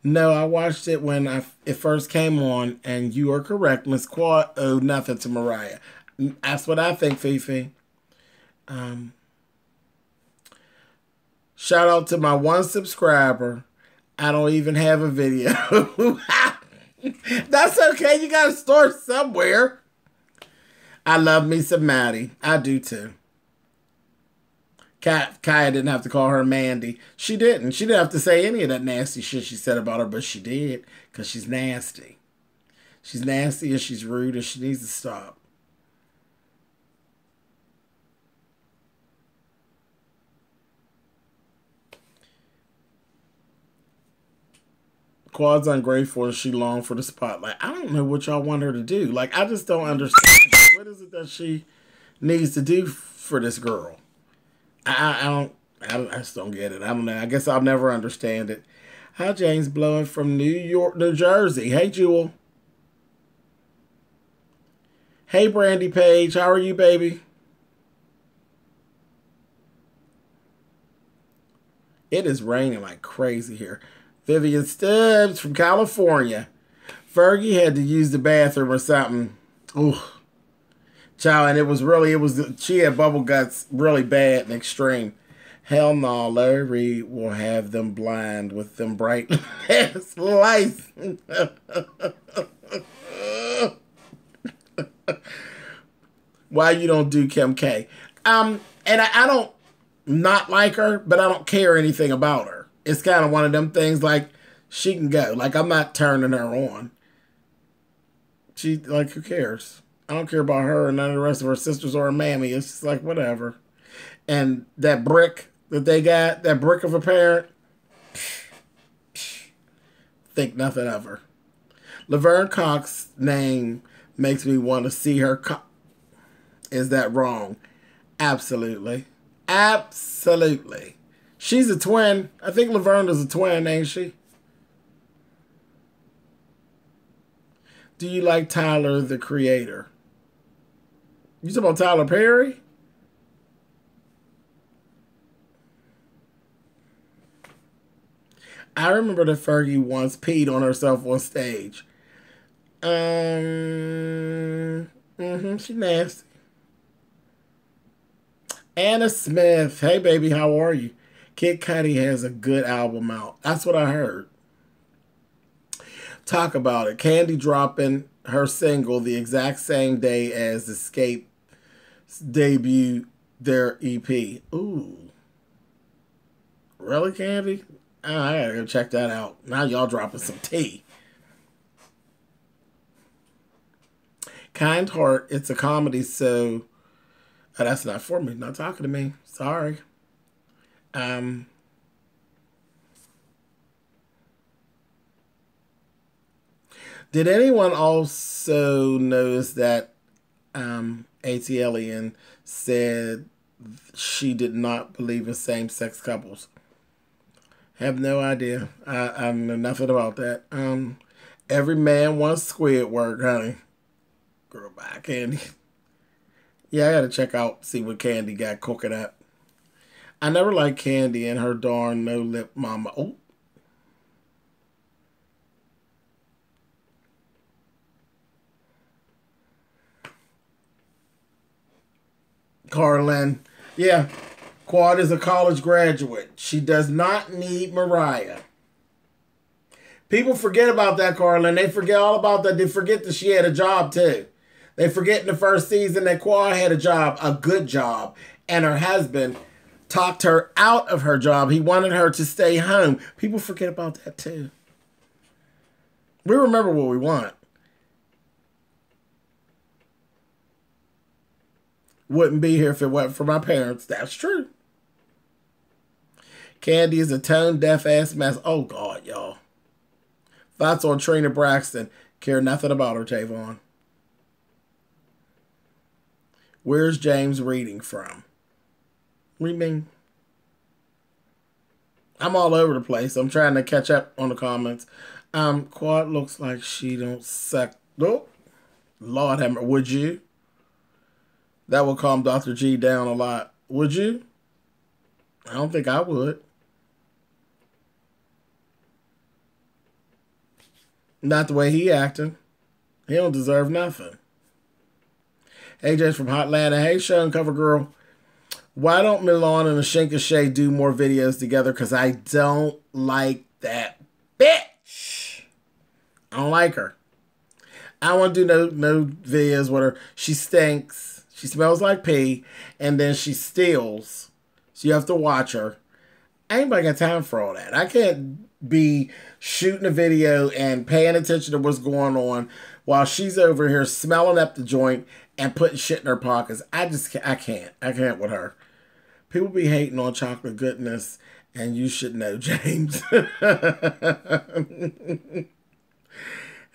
No, I watched it when it first came on, and you are correct. Miss Quad owed nothing to Mariah. That's what I think, Fifi. Shout out to my one subscriber. I don't even have a video. That's okay. You got to start somewhere. I love me some Maddie. I do too. Kaya didn't have to call her Mandy. She didn't. She didn't have to say any of that nasty shit she said about her, but she did because she's nasty. She's nasty and she's rude and she needs to stop. Quad's ungrateful and she longed for the spotlight. I don't know what y'all want her to do. Like, I just don't understand. What is it that she needs to do for this girl? I just don't get it. I don't know. I guess I'll never understand it. Hi, James Blowing from New Jersey. Hey, Jewel. Hey, Brandy Page. How are you, baby? It is raining like crazy here. Vivian Stubbs from California. Fergie had to use the bathroom or something. Ooh. Child, and she had bubble guts really bad and extreme. Hell no, Larry will have them blind with them bright lights. Why you don't do Kim K? And I don't not like her, but I don't care anything about her. It's kind of one of them things like she can go. Like, I'm not turning her on. Who cares? I don't care about her and none of the rest of her sisters or her mammy. It's just like, whatever. And that brick that they got, that brick of a parent, think nothing of her. Laverne Cox's name makes me want to see her. Is that wrong? Absolutely. Absolutely. She's a twin. I think Laverne is a twin, ain't she? Do you like Tyler, the Creator? You talking about Tyler Perry? I remember that Fergie once peed on herself on stage. She nasty. Anna Smith. Hey, baby, how are you? Kid Cudi has a good album out. That's what I heard. Talk about it. Candy dropping her single the exact same day as Escape debut their EP. Ooh. Really, Candy? Oh, I gotta go check that out. Now y'all dropping some tea. Kind Heart, it's a comedy, so that's not for me. Not talking to me. Sorry. Did anyone also notice that ATLian said she did not believe in same-sex couples? Have no idea. I know nothing about that. Every man wants Squidward, honey. Girl, bye, Candy. Yeah, I gotta check out, see what Candy got cooking up. I never liked Candy and her darn no-lip mama. Oh. Carlin. Yeah, Quad is a college graduate. She does not need Mariah. People forget about that, Carlin. They forget all about that. They forget that she had a job, too. They forget in the first season that Quad had a job, a good job, and her husband talked her out of her job. He wanted her to stay home. People forget about that, too. We remember what we want. Wouldn't be here if it wasn't for my parents. That's true. Candy is a tone-deaf ass mess. Oh, God, y'all. Thoughts on Trina Braxton. Care nothing about her, Tavon. Where's James reading from? Reading. I'm all over the place. I'm trying to catch up on the comments. Quad looks like she don't suck. Oh, Lord have mercy. Would you? That would calm Dr. G down a lot. Would you? I don't think I would. Not the way he acting. He don't deserve nothing. AJ's from Hotlanta. Hey, show and cover girl. Why don't Milan and Ashinka Shay do more videos together? Because I don't like that bitch. I don't like her. I don't want to do no videos with her. She stinks. She smells like pee. And then she steals. So you have to watch her. I ain't got time for all that. I can't be shooting a video and paying attention to what's going on while she's over here smelling up the joint and putting shit in her pockets. I can't. I can't with her. People be hating on chocolate goodness, and you should know, James.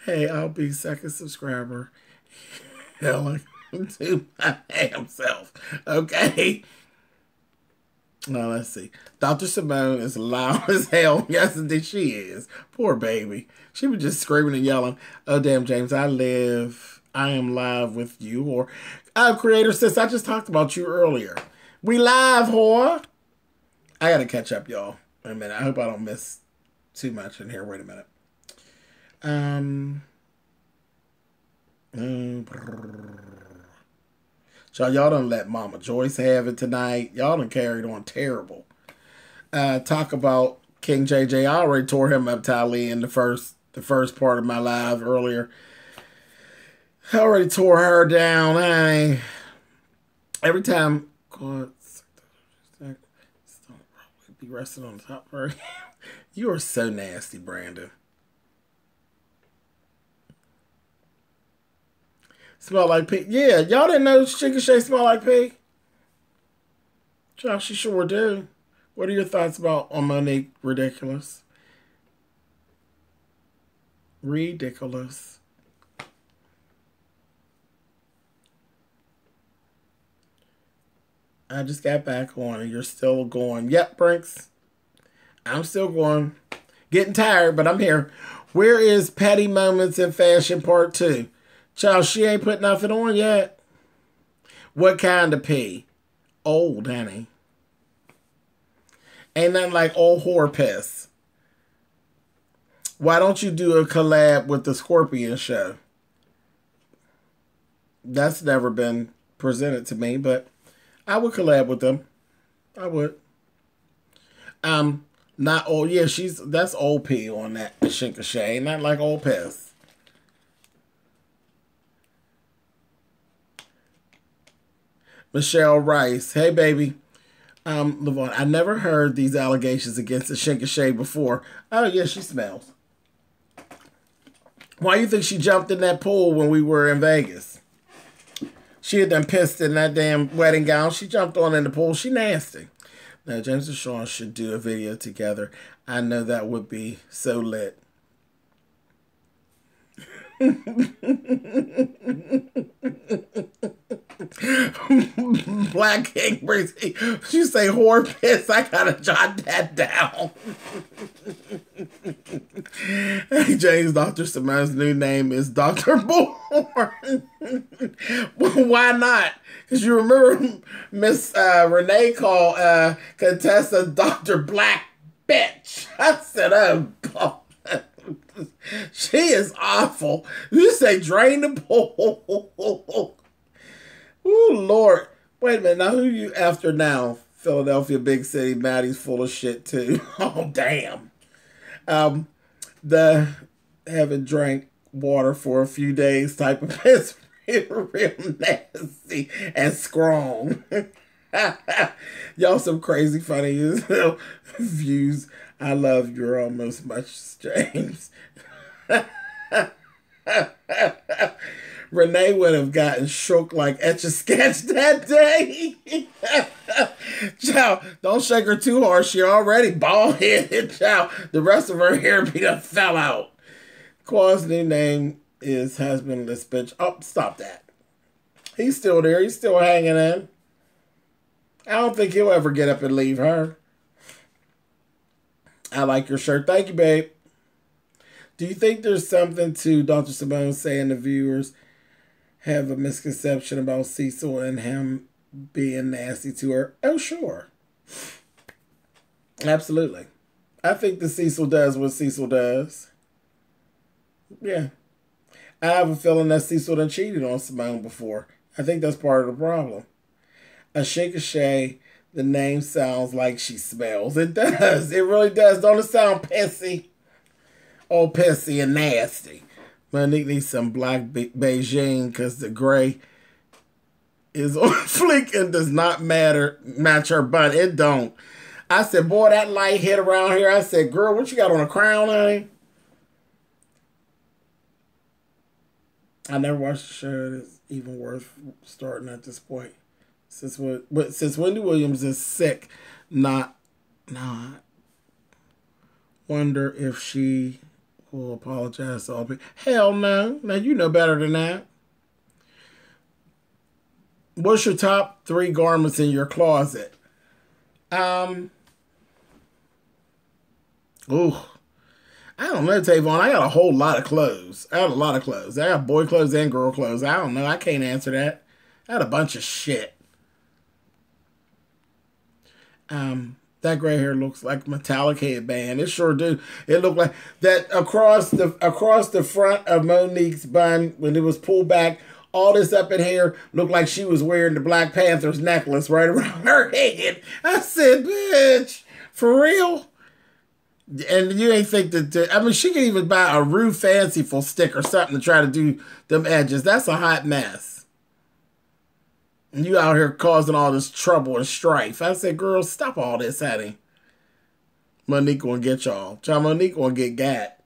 Hey, I'll be second subscriber. Hell, to my damn self. Okay. Now, let's see. Dr. Simone is loud as hell. Yes, indeed she is. Poor baby. She was just screaming and yelling, oh, damn, James, I am live with you. Or, creator sis, I just talked about you earlier. We live, whore. I got to catch up, y'all. Wait a minute. I hope I don't miss too much in here. Wait a minute. Y'all done let Mama Joyce have it tonight. Y'all done carried on terrible. Talk about King JJ. I already tore him up, Tylee, in the first part of my live earlier. I already tore her down. Every time God be resting on the top of her. You are so nasty, Brandon. Smell like pee. Yeah, y'all didn't know Chicken Shay smell like pee? Josh, she sure do. What are your thoughts about on Monique? Ridiculous. Ridiculous. I just got back on and you're still going. Yep, Brinks. I'm still going. Getting tired, but I'm here. Where is Petty Moments in Fashion Part 2? Child, she ain't put nothing on yet. What kind of pee? Old, honey. Ain't nothing like old whore piss. Why don't you do a collab with the Scorpion show? That's never been presented to me, but I would collab with them. I would. Not old. Yeah, that's old pee on that Shinka Shay. Not like old piss. Michelle Rice. Hey, baby. Levon, I never heard these allegations against the Shinka Shay before. Oh, yeah, she smells. Why do you think she jumped in that pool when we were in Vegas? She had done pissed in that damn wedding gown. She jumped on in the pool. She nasty. Now, James and Sean should do a video together. I know that would be so lit. Black King Breezy. You say whore piss, I gotta jot that down. Hey, James, Dr. Simone's new name is Dr. Bourne. Well, why not? Because you remember Miss Renee called Contessa Dr. Black Bitch. I said, oh, God. She is awful. You say drain the pool. Ooh, Lord. Wait a minute. Now, who you after now? Philadelphia, big city. Maddie's full of shit, too. Oh, damn. Um, the haven't drank water for a few days type of piss. Real nasty and strong. Y'all some crazy funny views. I love your almost much as James. Renee would have gotten shook like Etch-a-Sketch that day. Child, don't shake her too hard. She already bald-headed. Child, the rest of her hair be done fell out. Qua's new name is husbandless bitch. Oh, stop that. He's still there. He's still hanging in. I don't think he'll ever get up and leave her. I like your shirt. Thank you, babe. Do you think there's something to Dr. Simone saying the viewers have a misconception about Cecil and him being nasty to her? Oh, sure. Absolutely. I think that Cecil does what Cecil does. Yeah. I have a feeling that Cecil done cheated on Simone before. I think that's part of the problem. A Shay, the name sounds like she smells. It does. It really does. Don't it sound pissy? Oh, pissy and nasty. Monique needs some black Beijing because the gray is on fleek and does not match her bun. It don't. I said, boy, that light hit around here. I said, girl, what you got on a crown, honey? I never watched the show. It's even worth starting at this point. Since Wendy Williams is sick, not wonder if she will apologize to all people. Hell no. Now you know better than that. What's your top 3 garments in your closet? Ooh. I don't know, Tavon. I got a whole lot of clothes. I got boy clothes and girl clothes. I don't know. I can't answer that. I had a bunch of shit. That gray hair looks like metallic headband. It sure do. It looked like that across the front of Monique's bun when it was pulled back. All this up in here looked like she was wearing the Black Panther's necklace right around her head. I said, bitch, for real? And you ain't think that, I mean, she can even buy a Rue Fanciful stick or something to try to do them edges. That's a hot mess. And you out here causing all this trouble and strife. I said, girl, stop all this, honey. Monique gonna get y'all. Monique gonna get gat.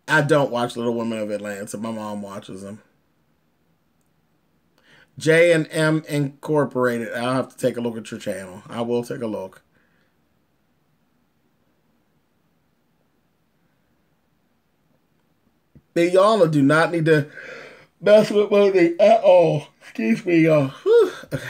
I don't watch Little Women of Atlanta. My mom watches them. J&M Incorporated. I'll have to take a look at your channel. I will take a look. Y'all do not need to mess with Monique at all. Excuse me, y'all. Okay.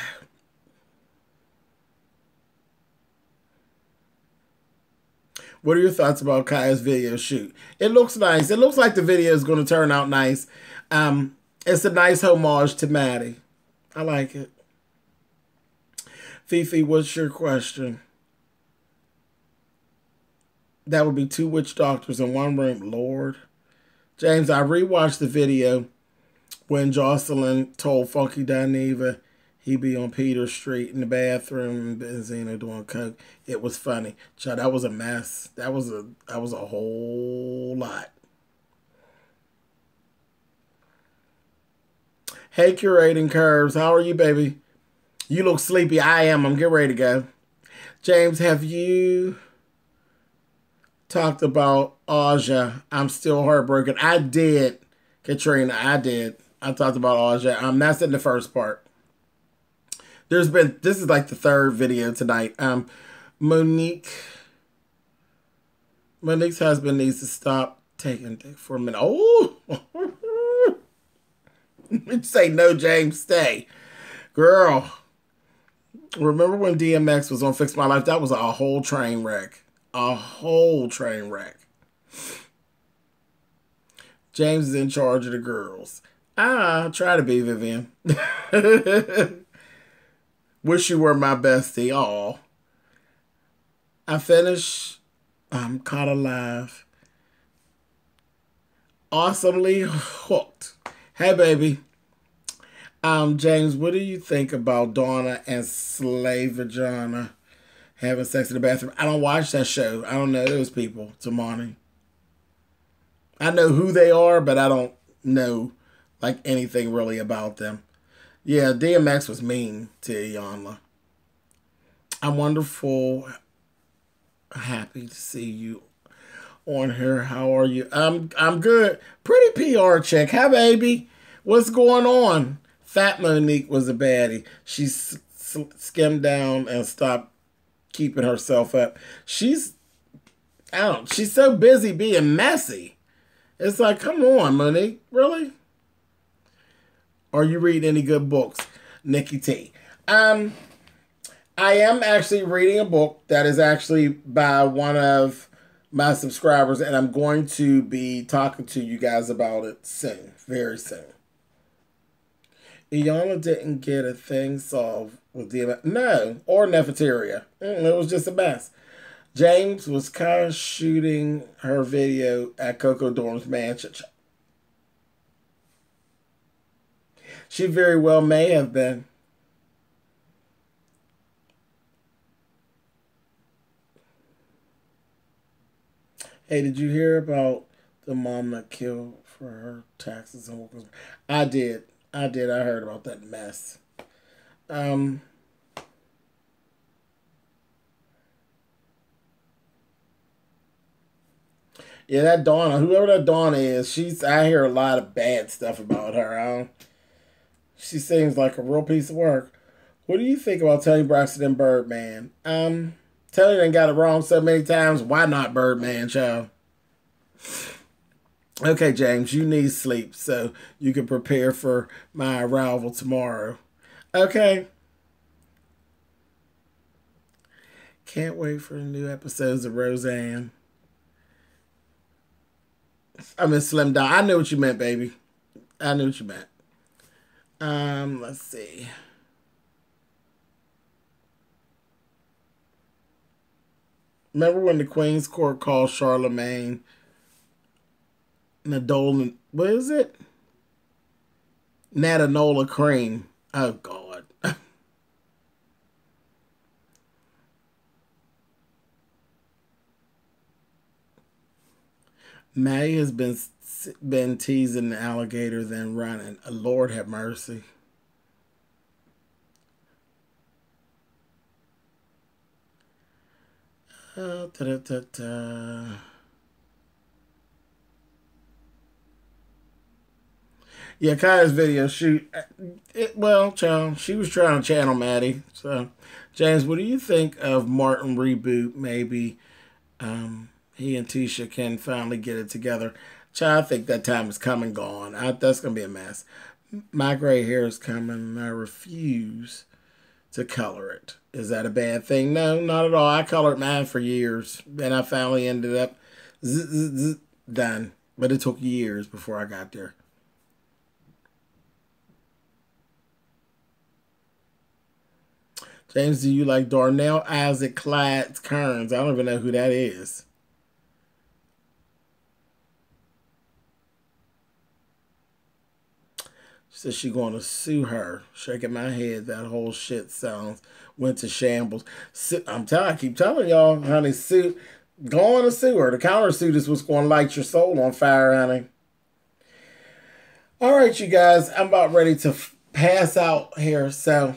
What are your thoughts about Kaya's video shoot? It looks nice. It looks like the video is going to turn out nice. It's a nice homage to Maddie. I like it. Fifi, what's your question? That would be 2 witch doctors in one room. Lord. James, I rewatched the video when Jocelyn told Funky Dineva he'd be on Peter Street in the bathroom and Benzino doing coke. It was funny. Child, that was a mess. That was a whole lot. Hey, Curating Curves. How are you, baby? You look sleepy. I am. I'm getting ready to go. James, have you talked about Aja? I'm still heartbroken. I did, Katrina. I did. I talked about Aja. That's in the first part. This is like the 3rd video tonight. Monique's husband needs to stop taking dick for a minute. Oh, say no, James, stay. Girl, remember when DMX was on Fix My Life? That was a whole train wreck. A whole train wreck. James is in charge of the girls. Try to be, Vivian. Wish you were my bestie. Aw. I finished Caught Alive. Awesomely hooked. Hey, baby. James, what do you think about Donna and Slave Vagina having sex in the bathroom? I don't watch that show. I don't know those people, Tamani. I know who they are, but I don't know like anything really about them. Yeah, DMX was mean to Iyanla. I'm wonderful. Happy to see you on here. How are you? I'm good. Pretty PR check. Hi, baby. What's going on? Fat Monique was a baddie. She skimmed down and stopped keeping herself up. I don't. She's so busy being messy. It's like, come on, Monique. Really? Are you reading any good books, Nikki T? I am actually reading a book that is actually by one of my subscribers, and I'm going to be talking to you guys about it soon, very soon. Iyanla didn't get a thing solved with DMX. No, or Nefertaria. It was just a mess. James was kind of shooting her video at Coco Dorm's mansion. She very well may have been. Hey, did you hear about the mom that killed for her taxes and workers? I did. I heard about that mess. Yeah, that Donna, whoever that Donna is, I hear a lot of bad stuff about her. She seems like a real piece of work. What do you think about Tony Braxton and Birdman? Tony done got it wrong so many times. Why not Birdman, child? Okay, James, you need sleep so you can prepare for my arrival tomorrow. Okay. Can't wait for the new episodes of Roseanne. I mean, Slim Down. I knew what you meant, baby. I knew what you meant. Let's see. Remember when the Queen's Court called Charlemagne Nadola, what is it? Natanola cream. Oh, God. May has been teasing the alligator, then running. Lord have mercy. Yeah, Kaya's video shoot. Well, child, she was trying to channel Maddie. So, James, what do you think of Martin reboot? Maybe he and Tisha can finally get it together. Child, I think that time is come and gone. That's going to be a mess. My gray hair is coming, and I refuse to color it. Is that a bad thing? No, not at all. I colored mine for years, and I finally ended up done. But it took years before I got there. James, do you like Darnell Isaac Clyde Kearns? I don't even know who that is. She says she's going to sue her. Shaking my head. That whole shit sounds went to shambles. I keep telling y'all, honey, go on to sue her. The countersuit is what's going to light your soul on fire, honey. All right, you guys, I'm about ready to pass out here, so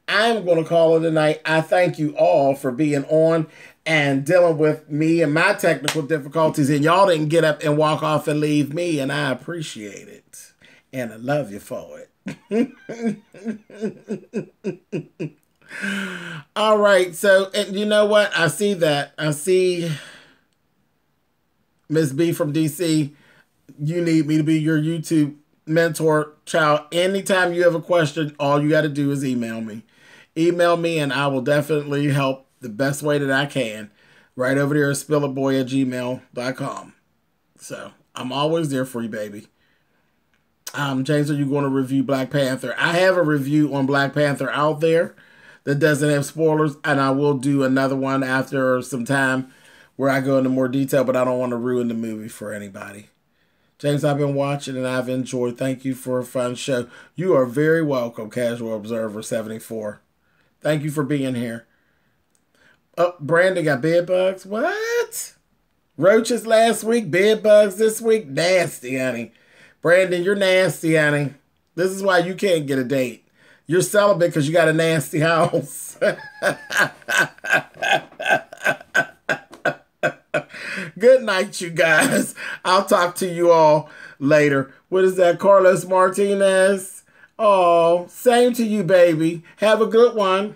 I'm going to call it a night. I thank you all for being on and dealing with me and my technical difficulties, and y'all didn't get up and walk off and leave me, and I appreciate it. And I love you for it. All right, so, and you know what? I see that. I see Miss B from DC. You need me to be your YouTube mentor, child. Anytime you have a question, all you got to do is email me. Email me, and I will definitely help the best way that I can. Right over there at spillitboy@gmail.com. So, I'm always there for you, baby. James, are you going to review Black Panther? I have a review on Black Panther out there that doesn't have spoilers, and I will do another one after some time where I go into more detail, but I don't want to ruin the movie for anybody. James, I've been watching and I've enjoyed. Thank you for a fun show. You are very welcome, Casual Observer 74. Thank you for being here. Oh, Brandon got bed bugs? What? Roaches last week, bed bugs this week? Nasty, honey. Brandon, you're nasty, honey. This is why you can't get a date. You're celibate because you got a nasty house. Good night, you guys. I'll talk to you all later. What is that, Carlos Martinez? Oh, same to you, baby. Have a good one.